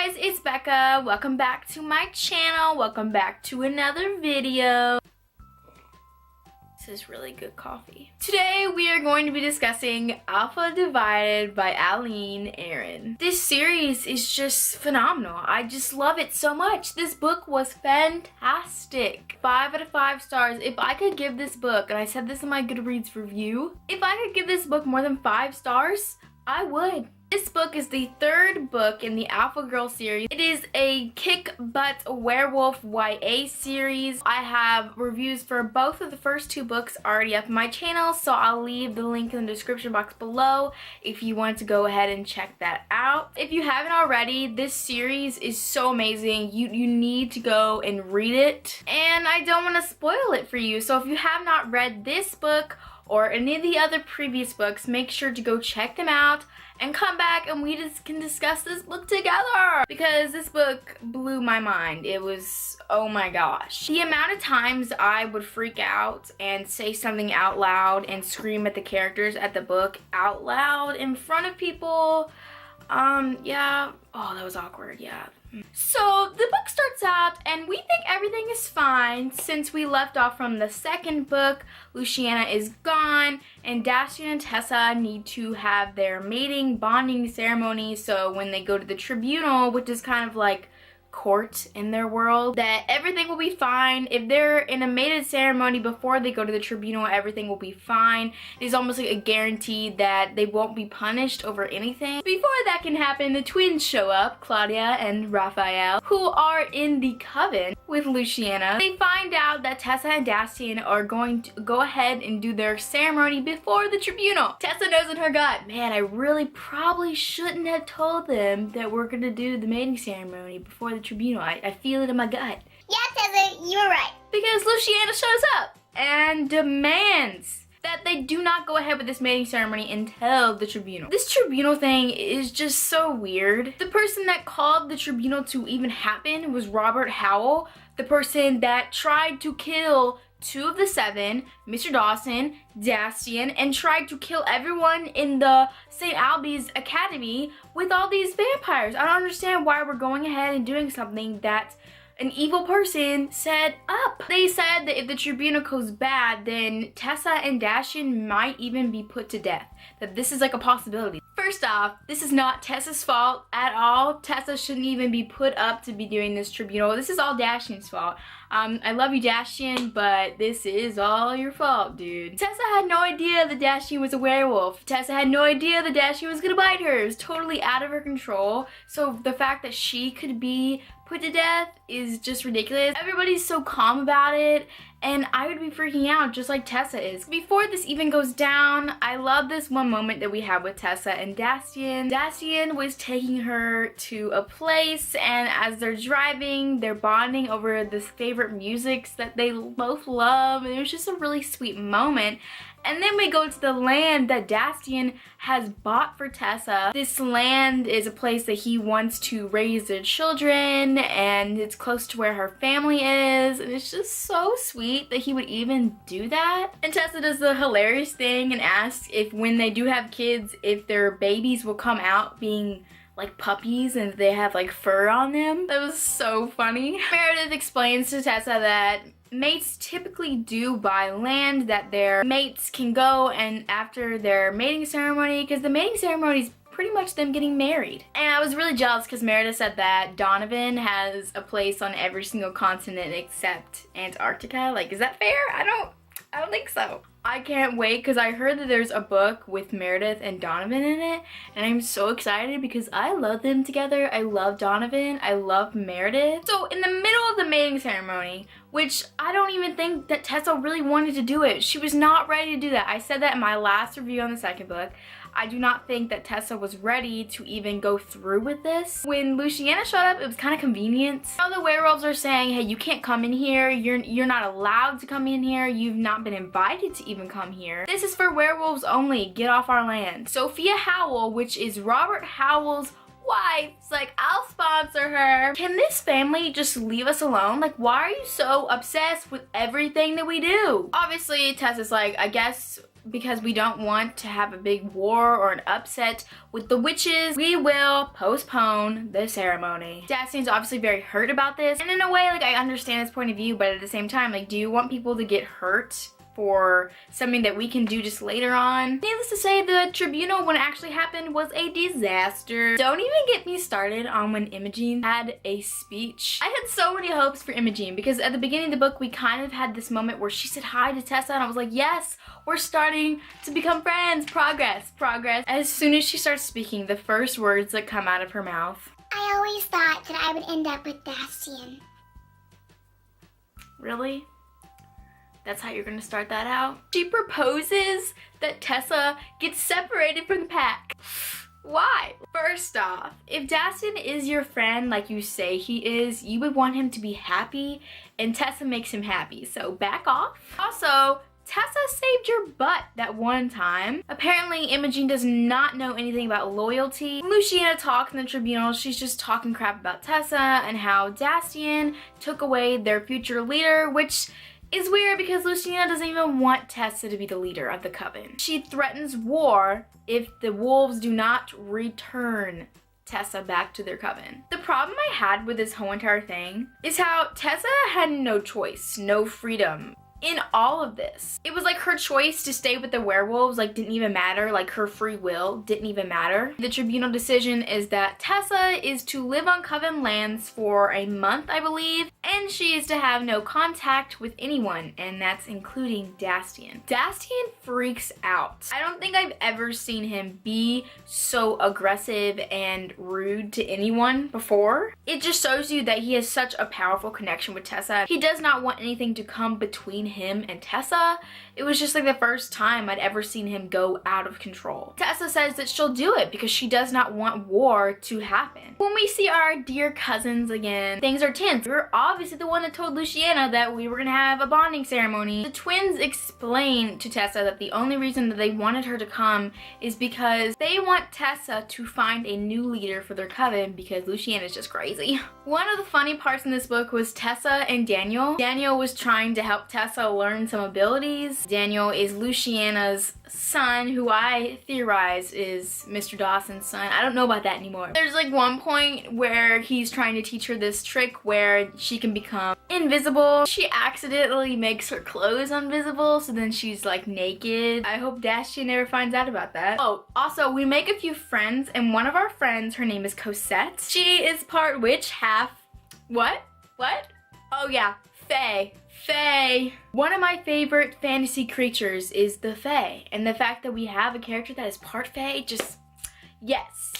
guys, it's Becca. Welcome back to my channel. Welcome back to another video. This is really good coffee. Today we are going to be discussing Alpha Divided by Aileen Erin. This series is just phenomenal. I just love it so much. This book was fantastic. 5 out of 5 stars. If I could give this book, and I said this in my Goodreads review, if I could give this book more than 5 stars, I would. This book is the 3rd book in the Alpha Girl series. It is a kick-butt werewolf YA series. I have reviews for both of the first 2 books already up on my channel, so I'll leave the link in the description box below if you want to go ahead and check that out. If you haven't already, this series is so amazing. You need to go and read it. And I don't want to spoil it for you, so if you have not read this book or any of the other previous books, make sure to go check them out and come back and we just can discuss this book together, because this book blew my mind. It was, oh my gosh. The amount of times I would freak out and say something out loud and scream at the characters at the book out loud in front of people, yeah. Oh, that was awkward, yeah. So the book starts out and we think everything is fine since we left off from the 2nd book. Luciana is gone and Dacian and Tessa need to have their mating bonding ceremony, so when they go to the Tribunal, which is kind of like court in their world, that everything will be fine. If they're in a mated ceremony before they go to the Tribunal, everything will be fine. It is almost like a guarantee that they won't be punished over anything. Before that can happen, the twins show up, Claudia and Raphael, who are in the Coven with Luciana. They find out that Tessa and Dacian are going to go ahead and do their ceremony before the Tribunal. Tessa knows in her gut, man, I really probably shouldn't have told them that we're gonna do the mating ceremony before the Tribunal. I feel it in my gut. Yeah, Tessa, you were right. Because Luciana shows up and demands that they do not go ahead with this mating ceremony until the Tribunal. This Tribunal thing is just so weird. The person that called the Tribunal to even happen was Robert Howell, the person that tried to kill 2 of the 7, Mr. Dawson, Dacian, and tried to kill everyone in the St. Albie's Academy with all these vampires. I don't understand why we're going ahead and doing something that an evil person set up. They said that if the Tribunal goes bad, then Tessa and Dacian might even be put to death. That this is like a possibility. First off, this is not Tessa's fault at all. Tessa shouldn't even be put up to be doing this Tribunal. This is all Dacian's fault. I love you, Dacian, but this is all your fault, dude. Tessa had no idea that Dacian was a werewolf. Tessa had no idea that Dacian was gonna bite her. It was totally out of her control. So the fact that she could be put to death is just ridiculous. Everybody's so calm about it, and I would be freaking out just like Tessa is. Before this even goes down, I love this one moment that we have with Tessa and Dacian. Dacian was taking her to a place, and as they're driving, they're bonding over this favorite music that they both love, and it was just a really sweet moment. And then we go to the land that Dacian has bought for Tessa. This land is a place that he wants to raise their children, and it's close to where her family is, and it's just so sweet that he would even do that. And Tessa does the hilarious thing and asks if when they do have kids, if their babies will come out being like puppies and they have like fur on them. That was so funny. Meredith explains to Tessa that mates typically do buy land that their mates can go and after their mating ceremony, because the mating ceremony is pretty much them getting married. And I was really jealous because Meredith said that Donovan has a place on every single continent except Antarctica. Like, is that fair? I don't think so. I can't wait because I heard that there's a book with Meredith and Donovan in it, and I'm so excited because I love them together. I love Donovan. I love Meredith. So in the middle of the mating ceremony, which I don't even think that Tessa really wanted to do it. She was not ready to do that. I said that in my last review on the 2nd book. I do not think that Tessa was ready to even go through with this. When Luciana showed up, it was kind of convenient. All the werewolves are saying, hey, you can't come in here. You're not allowed to come in here. You've not been invited to even come here. This is for werewolves only. Get off our land. Sophia Howell, which is Robert Howell's wife, it's like, I'll sponsor her. Can this family just leave us alone? Like, why are you so obsessed with everything that we do? Obviously, Tessa's like, I guess because we don't want to have a big war or an upset with the witches, we will postpone the ceremony. Dastian's obviously very hurt about this, and in a way, like, I understand his point of view, but at the same time, like, do you want people to get hurt for something that we can do just later on? Needless to say, the tribunal, when it actually happened, was a disaster. Don't even get me started on when Imogen had a speech. I had so many hopes for Imogen because at the beginning of the book, we kind of had this moment where she said hi to Tessa, and I was like, yes, we're starting to become friends. Progress, progress. As soon as she starts speaking, the first words that come out of her mouth. I always thought that I would end up with Bastian. Really? That's how you're gonna start that out? She proposes that Tessa gets separated from the pack. Why? First off, if Dastian is your friend like you say he is, you would want him to be happy, and Tessa makes him happy, so back off. Also, Tessa saved your butt that one time. Apparently, Imogen does not know anything about loyalty. When Luciana talks in the tribunal, she's just talking crap about Tessa and how Dastian took away their future leader, which is weird because Luciana doesn't even want Tessa to be the leader of the Coven. She threatens war if the wolves do not return Tessa back to their coven. The problem I had with this whole entire thing is how Tessa had no choice, no freedom in all of this. It was like her choice to stay with the werewolves like didn't even matter, like her free will didn't even matter. The tribunal decision is that Tessa is to live on Coven lands for a month, I believe, and she is to have no contact with anyone, and that's including Dastian. Dastian freaks out. I don't think I've ever seen him be so aggressive and rude to anyone before. It just shows you that he has such a powerful connection with Tessa. He does not want anything to come between him and Tessa. It was just like the first time I'd ever seen him go out of control. Tessa says that she'll do it because she does not want war to happen. When we see our dear cousins again, things are tense. We were obviously the one that told Luciana that we were gonna have a bonding ceremony. The twins explain to Tessa that the only reason that they wanted her to come is because they want Tessa to find a new leader for their coven because Luciana's just crazy. One of the funny parts in this book was Tessa and Daniel. Daniel was trying to help Tessa learn some abilities. Daniel is Luciana's son, who I theorize is Mr. Dawson's son. I don't know about that anymore. There's like one point where he's trying to teach her this trick where she can become invisible. She accidentally makes her clothes invisible, so then she's like naked. I hope Dastian never finds out about that. Oh, also, we make a few friends, and one of our friends, her name is Cosette. She is part witch, half... What? What? Oh yeah, Fae. Fae. One of my favorite fantasy creatures is the Fae, and the fact that we have a character that is part Fae just, yes,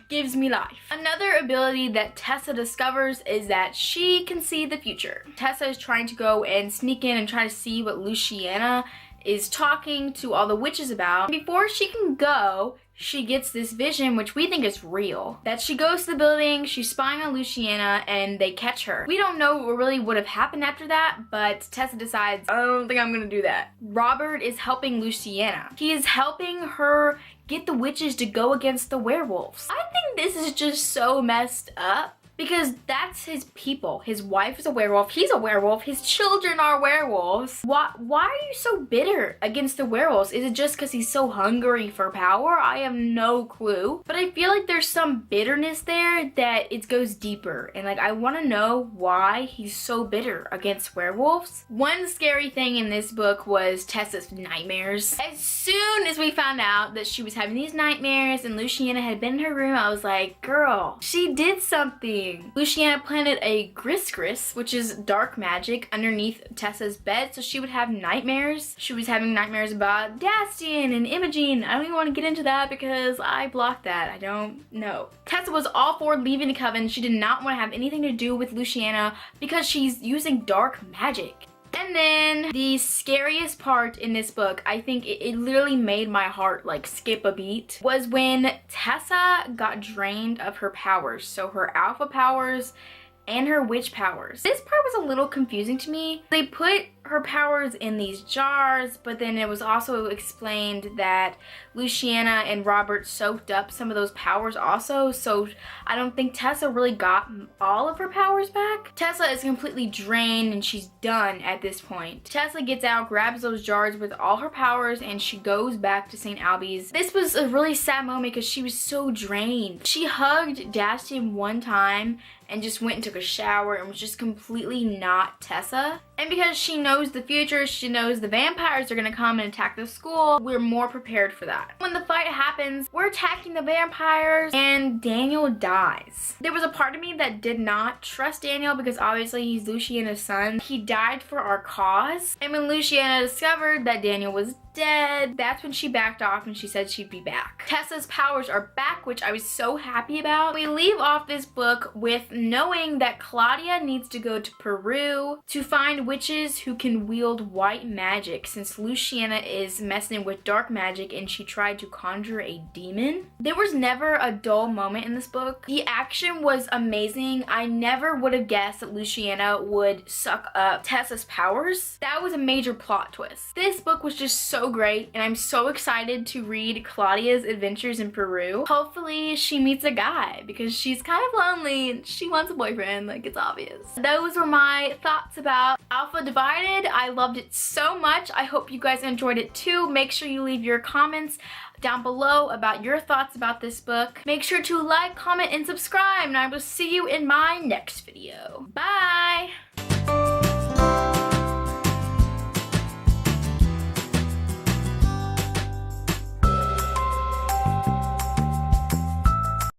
gives me life. Another ability that Tessa discovers is that she can see the future. Tessa is trying to go and sneak in and try to see what Luciana is talking to all the witches about. Before she can go, she gets this vision, which we think is real, that she goes to the building, she's spying on Luciana, and they catch her. We don't know what really would have happened after that, but Tessa decides, I don't think I'm gonna do that. Robert is helping Luciana. He is helping her get the witches to go against the werewolves. I think this is just so messed up, because that's his people. His wife is a werewolf, he's a werewolf, his children are werewolves. Why are you so bitter against the werewolves? Is it just because he's so hungry for power? I have no clue. But I feel like there's some bitterness there that it goes deeper. And like, I want to know why he's so bitter against werewolves. One scary thing in this book was Tessa's nightmares. As soon as we found out that she was having these nightmares and Luciana had been in her room, I was like, girl, she did something. Luciana planted a gris, which is dark magic, underneath Tessa's bed so she would have nightmares. She was having nightmares about Dastian and Imogen. I don't even want to get into that because I blocked that. I don't know. Tessa was all for leaving the coven. She did not want to have anything to do with Luciana because she's using dark magic. And then the scariest part in this book, I think it literally made my heart like skip a beat, was when Tessa got drained of her powers. So her alpha powers and her witch powers. This part was a little confusing to me. They put her powers in these jars, but then it was also explained that Luciana and Robert soaked up some of those powers also, so I don't think Tessa really got all of her powers back. Tessa is completely drained and she's done at this point. Tessa gets out, grabs those jars with all her powers, and she goes back to St. Albie's. This was a really sad moment because she was so drained. She hugged Dastian one time and just went and took a shower and was just completely not Tessa. And because she knows the future, she knows the vampires are gonna come and attack the school, we're more prepared for that. When the fight happens, we're attacking the vampires and Daniel dies. There was a part of me that did not trust Daniel because obviously he's Luciana's son. He died for our cause. And when Luciana discovered that Daniel was dead, that's when she backed off and she said she'd be back. Tessa's powers are back, which I was so happy about. We leave off this book with knowing that Claudia needs to go to Peru to find witches who can wield white magic, since Luciana is messing with dark magic and she tried to conjure a demon. There was never a dull moment in this book. The action was amazing. I never would have guessed that Luciana would suck up Tessa's powers. That was a major plot twist. This book was just so great, and I'm so excited to read Claudia's adventures in Peru. Hopefully she meets a guy because she's kind of lonely and she wants a boyfriend, like it's obvious. Those were my thoughts about Alpha Divided. I loved it so much. I hope you guys enjoyed it too. Make sure you leave your comments down below about your thoughts about this book. Make sure to like, comment, and subscribe, and I will see you in my next video. Bye!